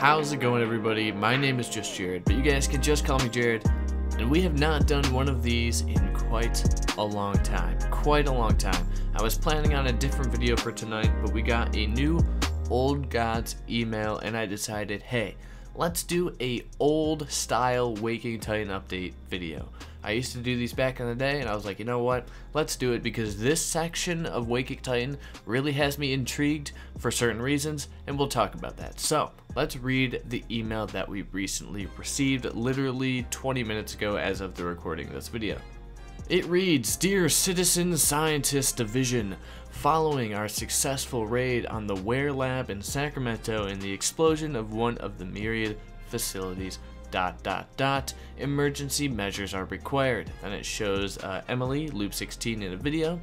How's it going, everybody? My name is JustJarrod, but you guys can just call me Jared, and we have not done one of these in quite a long time. I was planning on a different video for tonight, but we got a new Old Gods email, and I decided, hey, let's do a old style Waking Titan update video. I used to do these back in the day, and I was like, you know what, let's do it because this section of Waking Titan really has me intrigued for certain reasons, and we'll talk about that. So let's read the email that we recently received, literally 20 minutes ago as of the recording of this video. It reads, Dear Citizen Scientist Division, following our successful raid on the Ware Lab in Sacramento and the explosion of one of the myriad facilities, ... emergency measures are required. Then it shows Emily, Loop 16 in a video.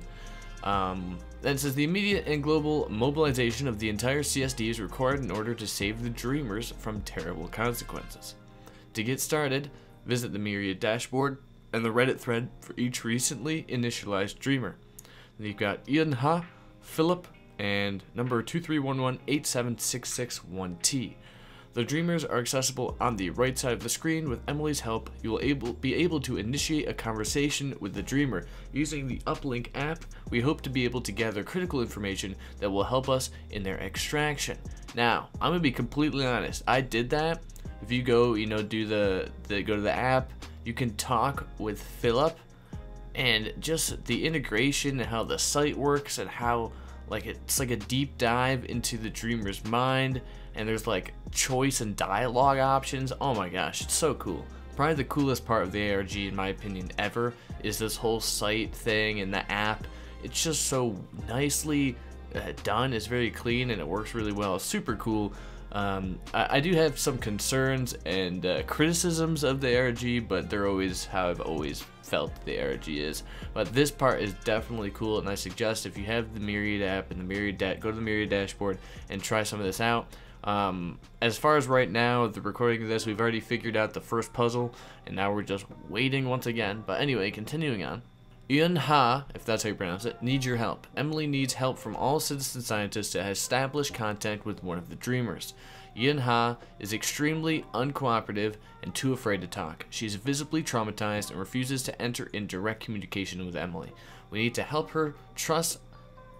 Then it says the immediate and global mobilization of the entire CSD is required in order to save the Dreamers from terrible consequences. To get started, visit the Myriad dashboard and the Reddit thread for each recently initialized Dreamer. Then you've got Ian Hah, Philip, and number 2311-87661T. The Dreamers are accessible on the right side of the screen. With Emily's help, you will be able to initiate a conversation with the Dreamer. Using the Uplink app, we hope to be able to gather critical information that will help us in their extraction. Now, I'm gonna be completely honest. I did that. If you go, go to the app, you can talk with Philip, and just the integration and how the site works and how it's like a deep dive into the Dreamer's mind, and there's like choice and dialogue options. Oh my gosh, it's so cool. Probably the coolest part of the ARG in my opinion ever is this whole site thing and the app. It's just so nicely done. It's very clean and it works really well. It's super cool. I do have some concerns and criticisms of the ARG, but they're always how I've always felt the ARG is. But this part is definitely cool, and I suggest if you have the Myriad app and the Myriad go to the Myriad dashboard and try some of this out. As far as right now, the recording of this, we've already figured out the first puzzle, and now we're just waiting once again. But anyway, continuing on. Ian Hah, if that's how you pronounce it, needs your help. Emily needs help from all citizen scientists to establish contact with one of the Dreamers. Ian Hah is extremely uncooperative and too afraid to talk. She's visibly traumatized and refuses to enter in direct communication with Emily. We need to help her trust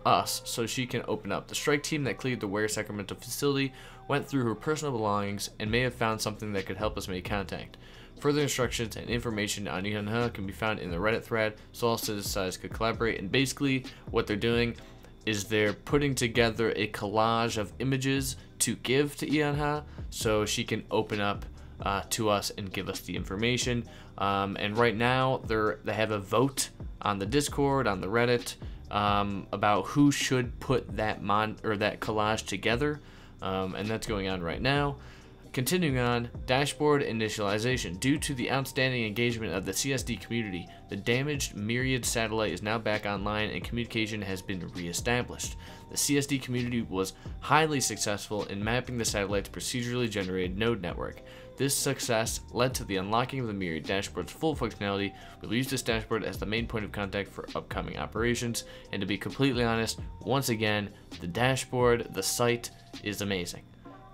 us so she can open up. The strike team that cleared the Ware Sacramento facility went through her personal belongings and may have found something that could help us make contact. Further instructions and information on Ian Hah can be found in the Reddit thread, so all citizens could collaborate. And basically what they're doing is they're putting together a collage of images to give to Ian Hah so she can open up to us and give us the information. And right now they have a vote on the Discord, on the Reddit, about who should put that collage together, and that's going on right now. Continuing on, dashboard initialization. Due to the outstanding engagement of the CSD community, the damaged Myriad satellite is now back online and communication has been re-established. The CSD community was highly successful in mapping the satellite's procedurally generated node network. This success led to the unlocking of the Myriad dashboard's full functionality. We'll use this dashboard as the main point of contact for upcoming operations, and to be completely honest, once again, the dashboard, the site is amazing.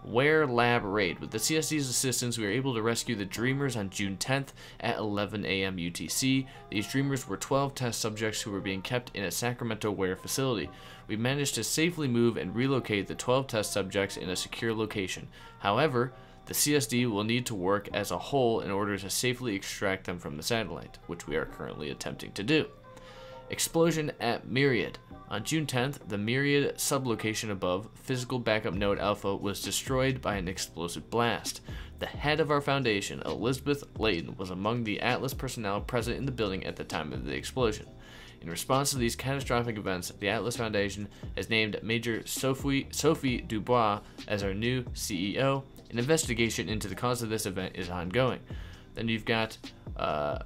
Ware Lab Raid. With the CSD's assistance, we were able to rescue the Dreamers on June 10th at 11 a.m. UTC. These Dreamers were 12 test subjects who were being kept in a Sacramento Ware facility. We managed to safely move and relocate the 12 test subjects in a secure location. However, the CSD will need to work as a whole in order to safely extract them from the satellite, which we are currently attempting to do. Explosion at Myriad. On June 10th, the Myriad sublocation above, physical backup node Alpha, was destroyed by an explosive blast. The head of our foundation, Elizabeth Leighton, was among the Atlas personnel present in the building at the time of the explosion. In response to these catastrophic events, the Atlas Foundation has named Major Sophie Dubios as our new CEO. An investigation into the cause of this event is ongoing. Then you've got a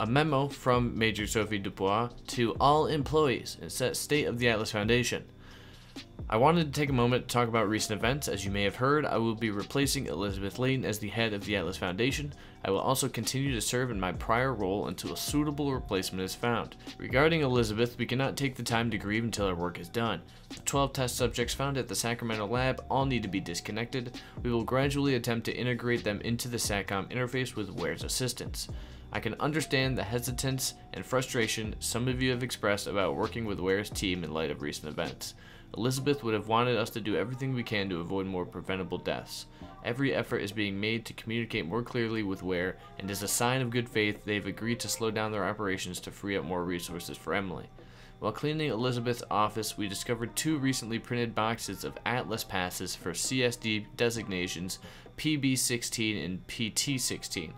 memo from Major Sophie Dubios to all employees and state of the Atlas Foundation. I wanted to take a moment to talk about recent events. As you may have heard, I will be replacing Elizabeth Leighton as the head of the Atlas Foundation. I will also continue to serve in my prior role until a suitable replacement is found. Regarding Elizabeth, we cannot take the time to grieve until our work is done. The 12 test subjects found at the Sacramento lab all need to be disconnected. We will gradually attempt to integrate them into the SATCOM interface with Ware's assistance. I can understand the hesitance and frustration some of you have expressed about working with Ware's team in light of recent events. Elizabeth would have wanted us to do everything we can to avoid more preventable deaths. Every effort is being made to communicate more clearly with Ware, and as a sign of good faith, they've agreed to slow down their operations to free up more resources for Emily. While cleaning Elizabeth's office, we discovered 2 recently printed boxes of Atlas passes for CSD designations PB16 and PT16.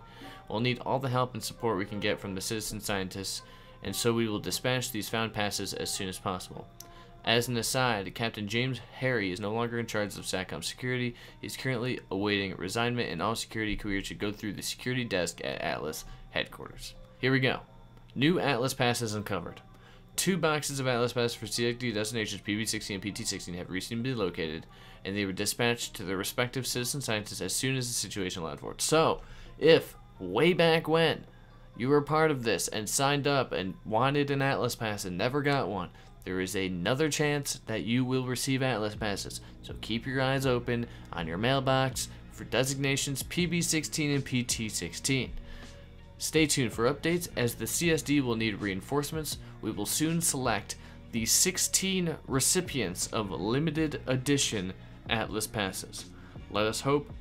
We'll need all the help and support we can get from the citizen scientists, and so we will dispatch these found passes as soon as possible. As an aside, Captain James Harry is no longer in charge of SATCOM security. He's currently awaiting resignment, and all security careers should go through the security desk at Atlas headquarters. Here we go. New Atlas passes uncovered. 2 boxes of Atlas passes for CXD destinations PB16 and PT16 have recently been located, and they were dispatched to their respective citizen scientists as soon as the situation allowed for it. So, if way back when you were part of this and signed up and wanted an Atlas pass and never got one, there is another chance that you will receive Atlas passes. So keep your eyes open on your mailbox for designations PB16 and PT16. Stay tuned for updates, as the CSD will need reinforcements. We will soon select the 16 recipients of limited edition Atlas passes. Let us hope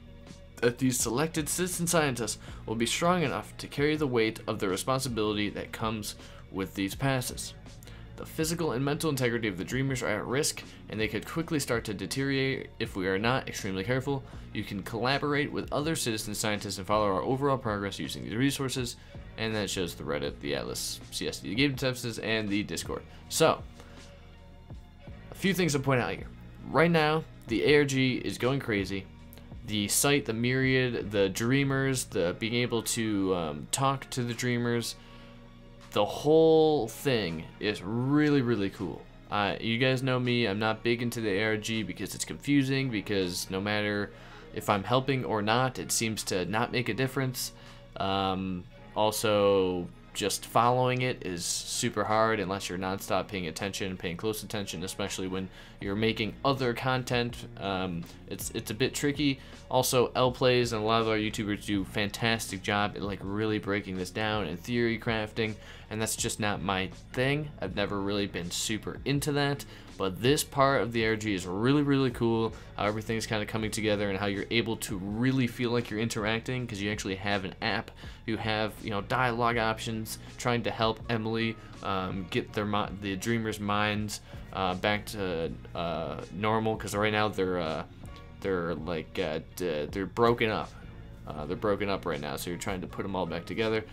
that these selected citizen scientists will be strong enough to carry the weight of the responsibility that comes with these passes. The physical and mental integrity of the Dreamers are at risk, and they could quickly start to deteriorate if we are not extremely careful. You can collaborate with other citizen scientists and follow our overall progress using these resources, and that shows the Reddit, the Atlas CSD, the game services, and the Discord. So, a few things to point out here. Right now, the ARG is going crazy. The site, the Myriad, the Dreamers, the being able to talk to the Dreamers, the whole thing is really, really cool. You guys know me, I'm not big into the ARG because it's confusing, because no matter if I'm helping or not, it seems to not make a difference. Also, just following it is super hard unless you're nonstop paying attention, paying close attention, especially when you're making other content. It's a bit tricky. Also, L Plays and a lot of our YouTubers do a fantastic job at like really breaking this down and theory crafting, and that's just not my thing. I've never really been super into that. But this part of the ARG is really, really cool, how everything's kind of coming together and how you're able to really feel like you're interacting, because you actually have an app. You have, you know, dialogue options, trying to help Emily get the Dreamers' minds back to normal, because right now they're broken up. They're broken up right now, so you're trying to put them all back together.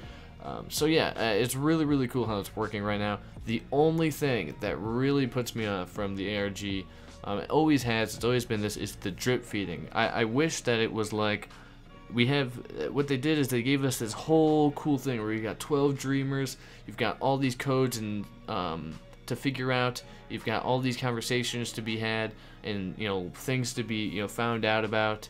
So yeah, it's really, really cool how it's working right now. The only thing that really puts me off from the ARG, it always has, it's always been this, is the drip feeding. I wish that it was like, we have, what they did is they gave us this whole cool thing where you got 12 Dreamers, you've got all these codes and to figure out, you've got all these conversations to be had, and, you know, things to be, you know, found out about,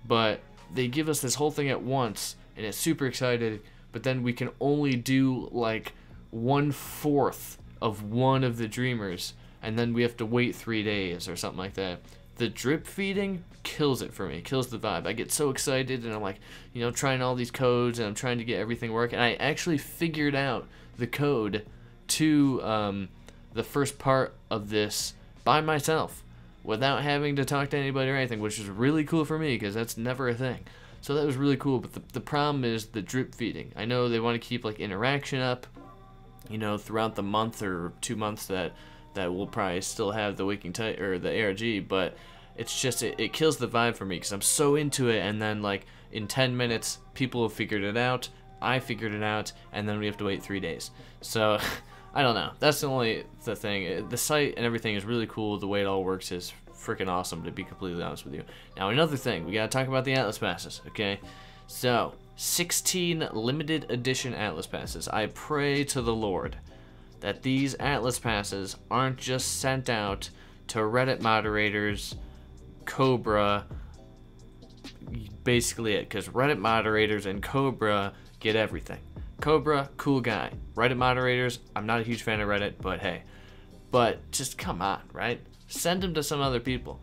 but they give us this whole thing at once, and it's super exciting. But then we can only do like 1/4 of one of the Dreamers, and then we have to wait 3 days or something like that. The drip feeding kills it for me, kills the vibe. I get so excited, and I'm like, you know, trying all these codes, and I'm trying to get everything working. And I actually figured out the code to the first part of this by myself, without having to talk to anybody or anything, which is really cool for me, because that's never a thing. So that was really cool, but the problem is the drip feeding. I know they want to keep like interaction up, you know, throughout the month or 2 months that we'll probably still have the Waking Tight or the ARG, but it's just it kills the vibe for me, because I'm so into it, and then like in 10 minutes people have figured it out, I figured it out, and then we have to wait 3 days. So I don't know. That's the thing. The site and everything is really cool. The way it all works is freaking awesome, to be completely honest with you. Now, another thing, we gotta talk about the Atlas passes, okay? So, 16 limited edition Atlas passes. I pray to the Lord that these Atlas passes aren't just sent out to Reddit moderators, Cobra, basically it, because Reddit moderators and Cobra get everything. Cobra, cool guy. Reddit moderators, I'm not a huge fan of Reddit, but hey. But just come on, right? Send them to some other people.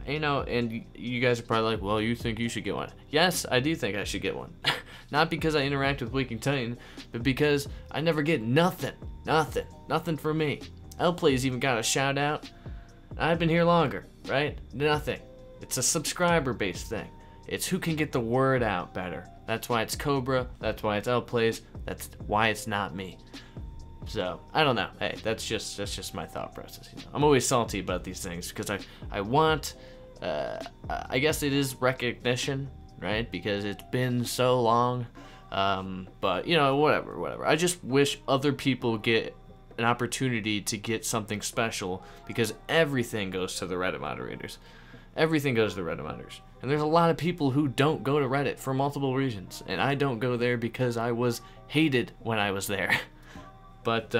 You know, and you guys are probably like, well, you think you should get one. Yes, I do think I should get one. Not because I interact with Waking Titan, but because I never get nothing. Nothing from me. Lplay's even got a shout out. I've been here longer, right? Nothing. It's a subscriber-based thing. It's who can get the word out better. That's why it's Cobra. That's why it's Lplay's. That's why it's not me. So I don't know. Hey, that's just my thought process. You know? I'm always salty about these things because I want. I guess it is recognition, right? Because it's been so long. But you know, whatever. I just wish other people get an opportunity to get something special, because everything goes to the Reddit moderators. Everything goes to the Reddit moderators. And there's a lot of people who don't go to Reddit for multiple reasons. And I don't go there because I was hated when I was there. But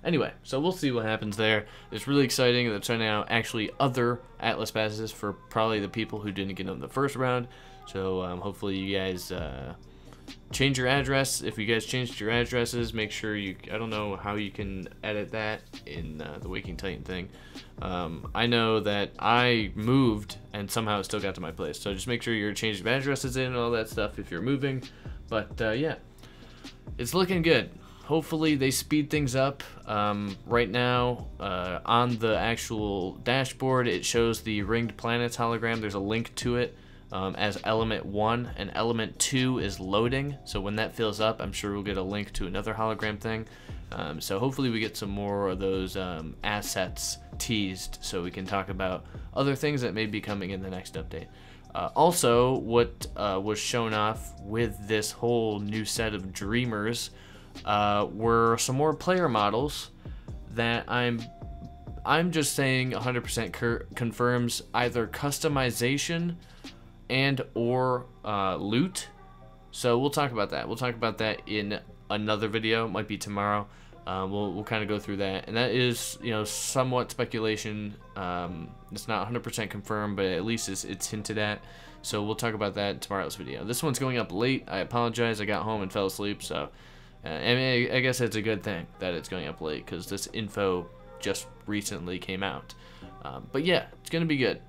anyway, so we'll see what happens there. It's really exciting that they're sending out actually other Atlas passes for probably the people who didn't get them in the first round. So hopefully you guys change your address. If you guys changed your addresses, make sure you, I don't know how you can edit that in the Waking Titan thing. I know that I moved and somehow it still got to my place. So just make sure your change of addresses in and all that stuff if you're moving. But yeah, it's looking good. Hopefully they speed things up. Right now, on the actual dashboard, it shows the Ringed Planets hologram. There's a link to it as Element 1, and Element 2 is loading. So when that fills up, I'm sure we'll get a link to another hologram thing. So hopefully we get some more of those assets teased so we can talk about other things that may be coming in the next update. Also, what was shown off with this whole new set of Dreamers were some more player models that I'm just saying 100% confirms either customization and or loot. So we'll talk about that. We'll talk about that in another video. It might be tomorrow. We'll kind of go through that, and that is, you know, somewhat speculation. It's not 100% confirmed, but at least it's hinted at. So we'll talk about that in tomorrow's video. This one's going up late. I apologize. I got home and fell asleep, so I guess it's a good thing that it's going up late because this info just recently came out. But yeah, it's gonna be good.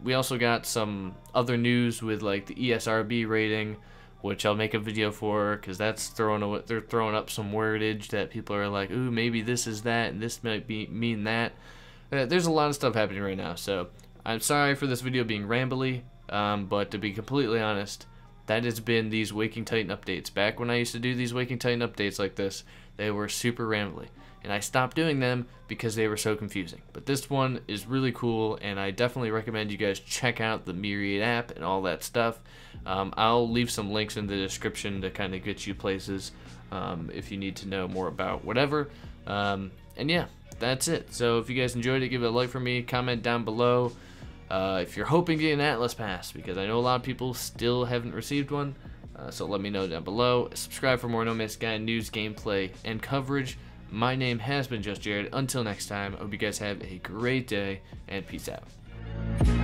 We also got some other news with like the ESRB rating, which I'll make a video for, because that's they're throwing up some wordage that people are like, ooh, maybe this is that and this might mean that. There's a lot of stuff happening right now, so I'm sorry for this video being rambly, but to be completely honest, that has been these Waking Titan updates. Back when I used to do these Waking Titan updates like this, they were super rambly, and I stopped doing them because they were so confusing. But this one is really cool, and I definitely recommend you guys check out the Myriad app and all that stuff. I'll leave some links in the description to kind of get you places if you need to know more about whatever. And yeah, that's it. So if you guys enjoyed it, give it a like for me, comment down below. If you're hoping to get an Atlas Pass, because I know a lot of people still haven't received one, so let me know down below. Subscribe for more No Man's Sky news, gameplay, and coverage. My name has been JustJarrod. Until next time, I hope you guys have a great day, and peace out.